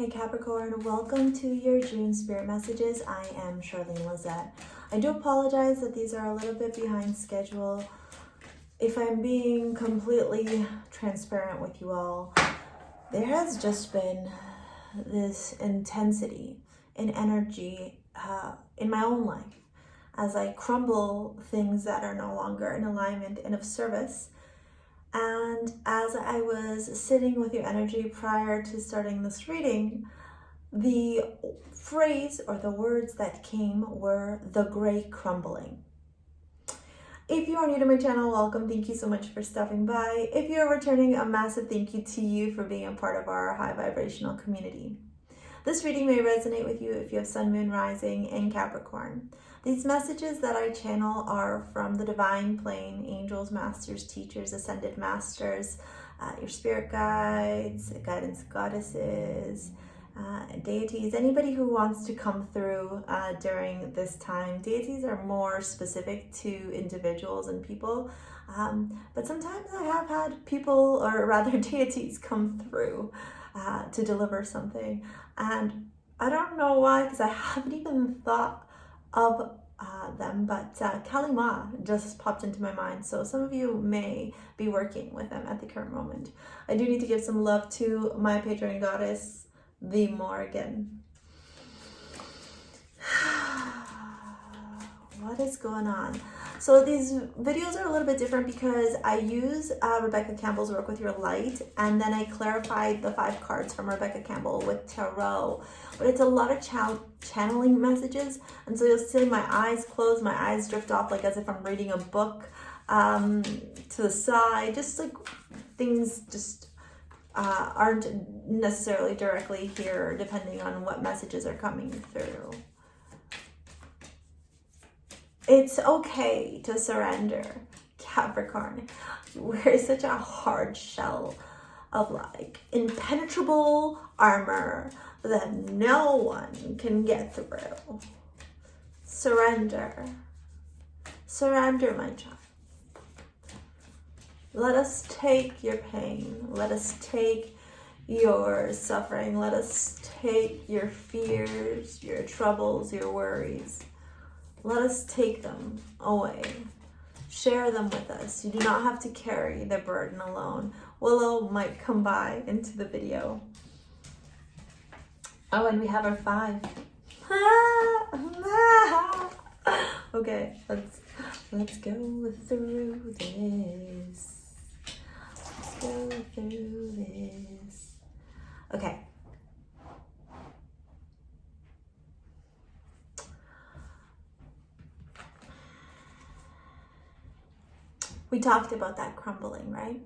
Hey Capricorn, welcome to your June Spirit Messages. I am Charlene Lizette. I do apologize that these are a little bit behind schedule. If I'm being completely transparent with you all, there has just been this intensity in energy in my own life as I crumble things that are no longer in alignment and of service. And as I was sitting with your energy prior to starting this reading, the phrase or the words that came were the great crumbling. If you are new to my channel, welcome. Thank you so much for stopping by. If you're returning, a massive thank you to you for being a part of our high vibrational community. This reading may resonate with you if you have Sun, Moon, Rising in Capricorn. These messages that I channel are from the divine plane, angels, masters, teachers, ascended masters, your spirit guides, guidance goddesses, deities, anybody who wants to come through during this time. Deities are more specific to individuals and people, but sometimes I have had people, or rather deities, come through to deliver something. And I don't know why, because I haven't even thought of them, but Kalima just popped into my mind. So some of you may be working with them at the current moment. I do need to give some love to my patron goddess, the Morgan. What is going on? So these videos are a little bit different because I use Rebecca Campbell's Work With Your Light, and then I clarified the 5 cards from Rebecca Campbell with Tarot. But it's a lot of channeling messages, and so you'll see my eyes closed, my eyes drift off like as if I'm reading a book to the side, just like things just aren't necessarily directly here depending on what messages are coming through. It's okay to surrender, Capricorn. We're such a hard shell of like impenetrable armor that no one can get through. Surrender. Surrender, my child. Let us take your pain. Let us take your suffering. Let us take your fears, your troubles, your worries. Let us take them away. Share them with us. You do not have to carry the burden alone. Willow might come by into the video. Oh, and we have our 5. Okay, let's go through this. Let's go through this. Okay. We talked about that crumbling, right?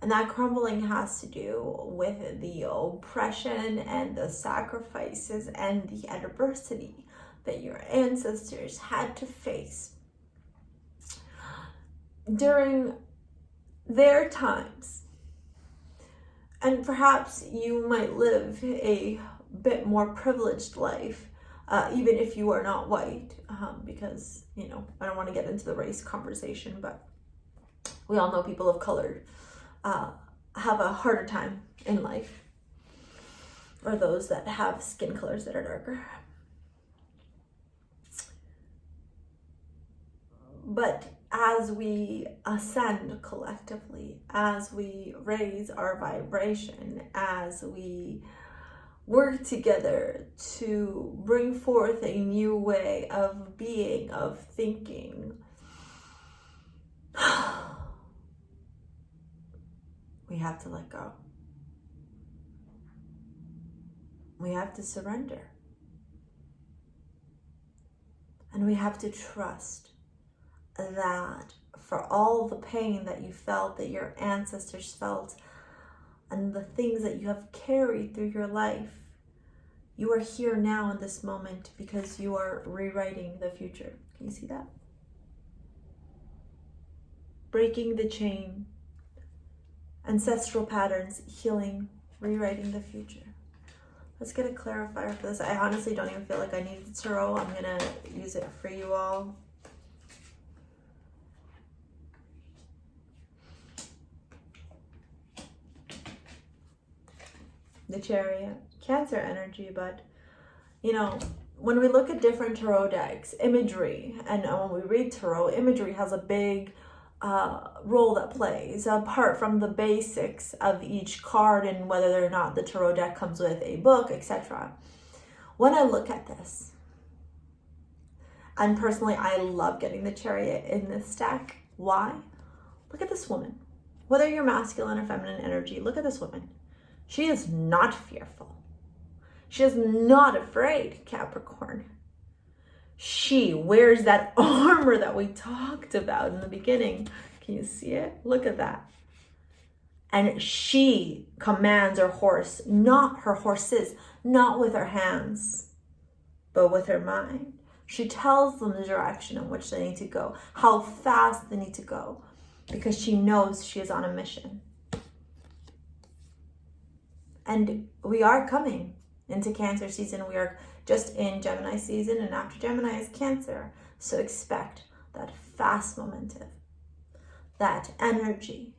And that crumbling has to do with the oppression and the sacrifices and the adversity that your ancestors had to face during their times. And perhaps you might live a bit more privileged life, even if you are not white, because, you know, I don't want to get into the race conversation, but we all know people of color have a harder time in life, or those that have skin colors that are darker. But as we ascend collectively, as we raise our vibration, as we work together to bring forth a new way of being, of thinking, we have to let go. We have to surrender. And we have to trust that for all the pain that you felt, that your ancestors felt, and the things that you have carried through your life, you are here now in this moment because you are rewriting the future. Can you see that? Breaking the chain, ancestral patterns, healing, rewriting the future. Let's get a clarifier for this. I honestly don't even feel like I need the tarot. I'm gonna use it for you all. the Chariot, Cancer energy. But, you know, when we look at different tarot decks, imagery, and when we read tarot, imagery has a big role that plays, apart from the basics of each card and whether or not the tarot deck comes with a book, etc. When I look at this, and personally, I love getting the Chariot in this deck. Why? Look at this woman. Whether you're masculine or feminine energy, look at this woman. She is not fearful. She is not afraid, Capricorn. She wears that armor that we talked about in the beginning. Can you see it? Look at that. And she commands her horse, not her horses, not with her hands, but with her mind. She tells them the direction in which they need to go, how fast they need to go, because she knows she is on a mission. And we are coming into Cancer season. We are just in Gemini season, and after Gemini is Cancer. So expect that fast momentum, that energy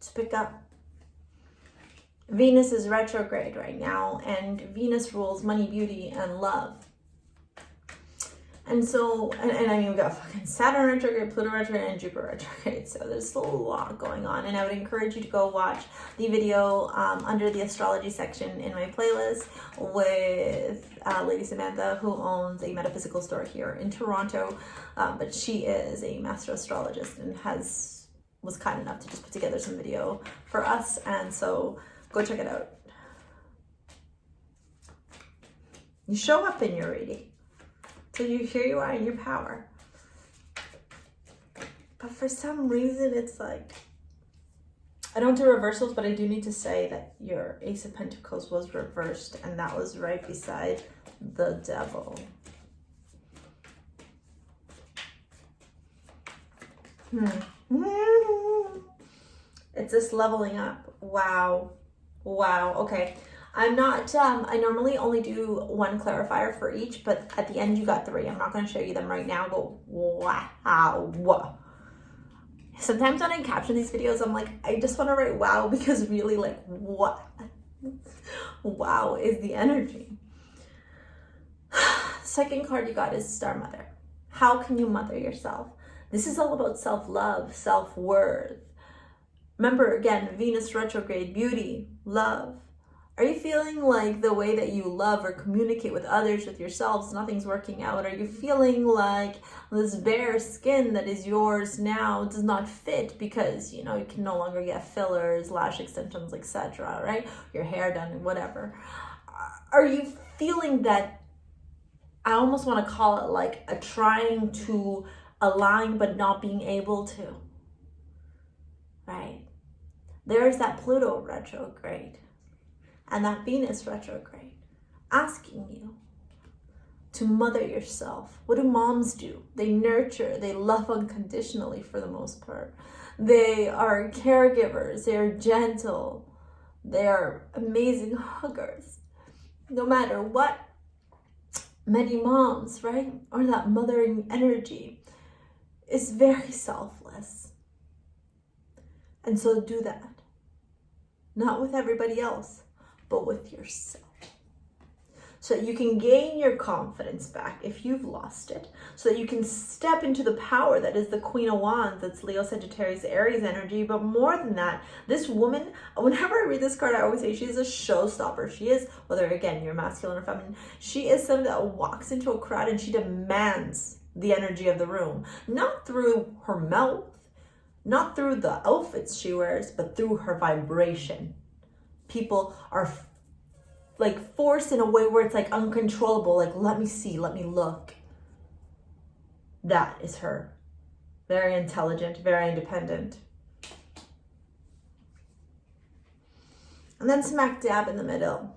to pick up. Venus is retrograde right now, and Venus rules money, beauty, and love. And so, and I mean, we've got fucking Saturn retrograde, Pluto retrograde, and Jupiter retrograde. So there's a lot going on. And I would encourage you to go watch the video under the astrology section in my playlist with Lady Samantha, who owns a metaphysical store here in Toronto. But she is a master astrologist and was kind enough to just put together some video for us. And so go check it out. You show up in your reading. So here you are in your power. But for some reason, it's like, I don't do reversals, but I do need to say that your Ace of Pentacles was reversed, and that was right beside the Devil. It's this leveling up. Wow. Okay. I'm not, I normally only do one clarifier for each, but at the end you got 3. I'm not going to show you them right now, but wow. Sometimes when I caption these videos, I'm like, I just want to write wow, because really, like, what? Wow is the energy. Second card you got is Star Mother. How can you mother yourself? This is all about self-love, self-worth. Remember, again, Venus retrograde, beauty, love. Are you feeling like the way that you love or communicate with others, with yourselves, nothing's working out? Are you feeling like this bare skin that is yours now does not fit because, you know, you can no longer get fillers, lash extensions, etc., right? Your hair done, whatever. Are you feeling that, I almost want to call it like a trying to align but not being able to, right? There's that Pluto retrograde. And that Venus retrograde, asking you to mother yourself. What do moms do? They nurture, they love unconditionally for the most part. They are caregivers, they are gentle, they are amazing huggers. No matter what, many moms, right? Or that mothering energy is very selfless. And so do that. Not with everybody else, but with yourself. So that you can gain your confidence back if you've lost it. So that you can step into the power that is the Queen of Wands, that's Leo, Sagittarius, Aries energy. But more than that, this woman, whenever I read this card, I always say she's a showstopper. She is, whether again, you're masculine or feminine, she is someone that walks into a crowd and she demands the energy of the room. Not through her mouth, not through the outfits she wears, but through her vibration. People are like forced in a way where it's like uncontrollable. Like, let me see, let me look. That is her. Very intelligent, very independent. And then smack dab in the middle,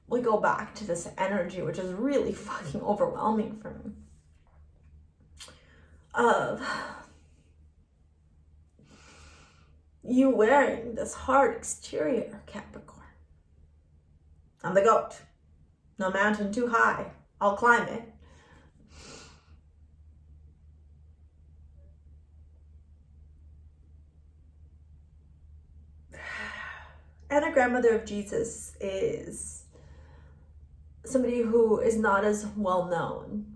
we go back to this energy, which is really fucking overwhelming for me. Of you wearing this hard exterior, Capricorn. I'm the goat. No mountain too high, I'll climb it. Hannah, grandmother of Jesus, is somebody who is not as well known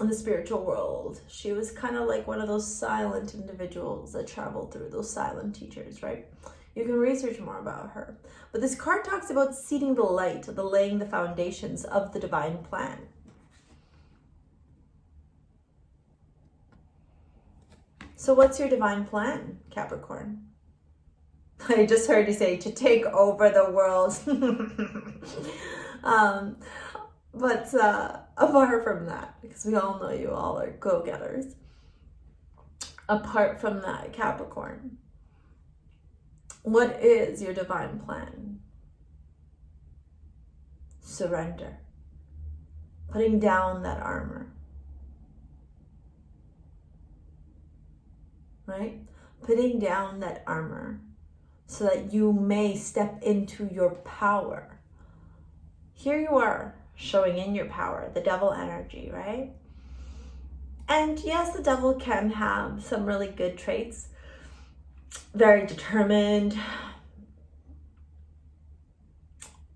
in the spiritual world. She was kind of like one of those silent individuals that traveled through, those silent teachers, right? You can research more about her. But this card talks about seeding the light, the laying the foundations of the divine plan. So what's your divine plan, Capricorn? I just heard you say to take over the world. But apart from that, because we all know you all are go-getters, apart from that, Capricorn, what is your divine plan? Surrender. Putting down that armor. Right? Putting down that armor so that you may step into your power. Here you are, showing in your power, the devil energy, right? And yes, the devil can have some really good traits. Very determined,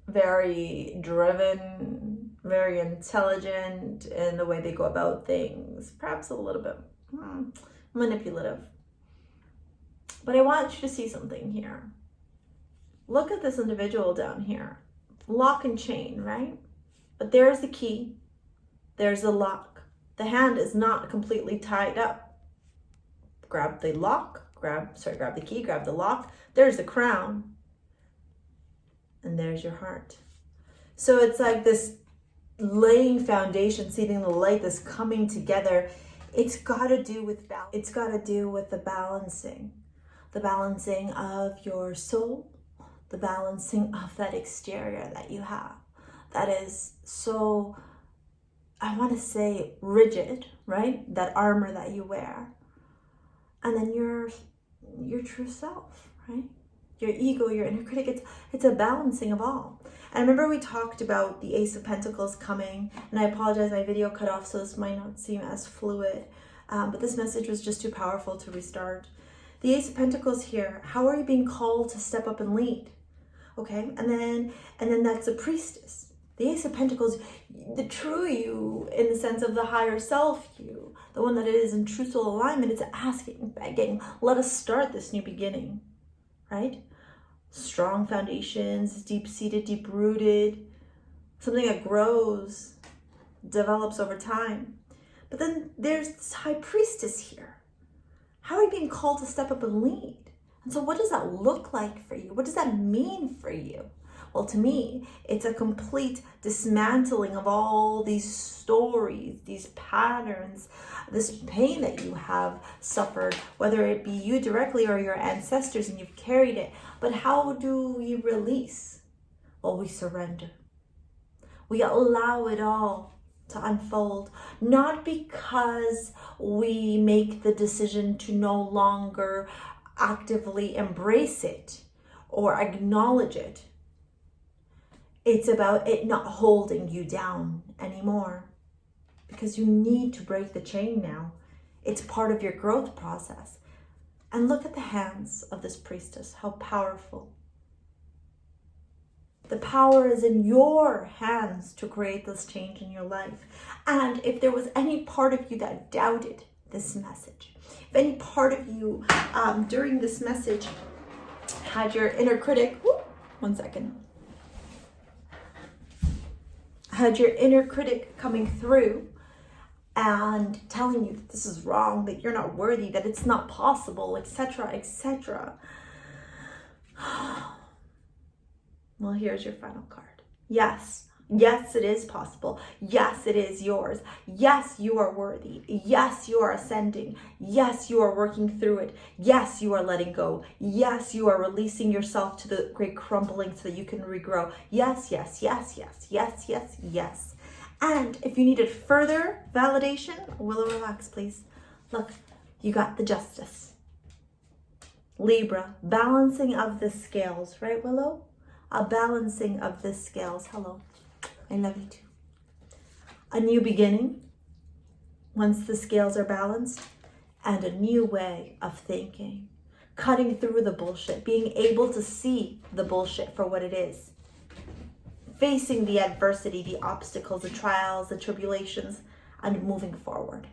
very driven, very intelligent in the way they go about things. Perhaps a little bit manipulative. But I want you to see something here. Look at this individual down here. Lock and chain, right? But there's the key. There's the lock. The hand is not completely tied up. Grab the lock. Grab the key, grab the lock. There's the crown. And there's your heart. So it's like this laying foundation, seeing the light, this coming together. It's got to do with balance. It's got to do with the balancing of your soul, the balancing of that exterior that you have. That is so, I want to say, rigid, right? That armor that you wear. And then your true self, right? Your ego, your inner critic, it's a balancing of all. And I remember we talked about the Ace of Pentacles coming, and I apologize, my video cut off, so this might not seem as fluid, but this message was just too powerful to restart. The Ace of Pentacles here, how are you being called to step up and lead? Okay, and then that's the Priestess. The Ace of Pentacles, the true you, in the sense of the higher self you, the one that is in true soul alignment, it's asking, begging, let us start this new beginning, right? Strong foundations, deep-seated, deep-rooted, something that grows, develops over time. But then there's this High Priestess here. How are you being called to step up and lead? And so what does that look like for you? What does that mean for you? Well, to me, it's a complete dismantling of all these stories, these patterns, this pain that you have suffered, whether it be you directly or your ancestors and you've carried it. But how do we release? Well, we surrender. We allow it all to unfold, not because we make the decision to no longer actively embrace it or acknowledge it. It's about it not holding you down anymore, because you need to break the chain now. It's part of your growth process. And look at the hands of this priestess, how powerful. The power is in your hands to create this change in your life. And if there was any part of you that doubted this message, if any part of you during this message had your inner critic, had your inner critic coming through and telling you that this is wrong, that you're not worthy, that it's not possible, etc., etc. Well, here's your final card. Yes, it is possible. Yes, it is yours. Yes, you are worthy. Yes, you are ascending. Yes, you are working through it. Yes, you are letting go. Yes, you are releasing yourself to the great crumbling so that you can regrow. Yes. And if you needed further validation, Willow, relax, please. Look, you got the Justice. Libra, balancing of the scales, right, Willow? A balancing of the scales. Hello. I love you too. A new beginning once the scales are balanced, and a new way of thinking. cutting through the bullshit, being able to see the bullshit for what it is, facing the adversity, the obstacles, the trials, the tribulations, and moving forward.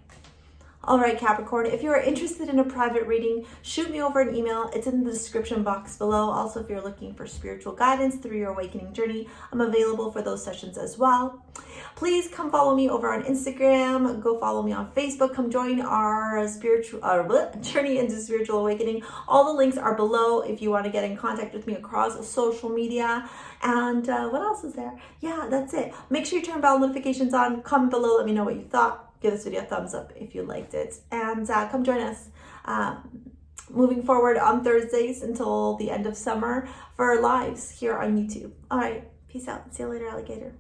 All right, Capricorn, if you are interested in a private reading, shoot me over an email. It's in the description box below. Also, if you're looking for spiritual guidance through your awakening journey, I'm available for those sessions as well. Please come follow me over on Instagram. Go follow me on Facebook. Come join our journey into spiritual awakening. All the links are below if you want to get in contact with me across social media. And what else is there? Yeah, that's it. Make sure you turn bell notifications on. Comment below. Let me know what you thought. Give this video a thumbs up if you liked it. And come join us moving forward on Thursdays until the end of summer for lives here on YouTube. All right. Peace out. See you later, alligator.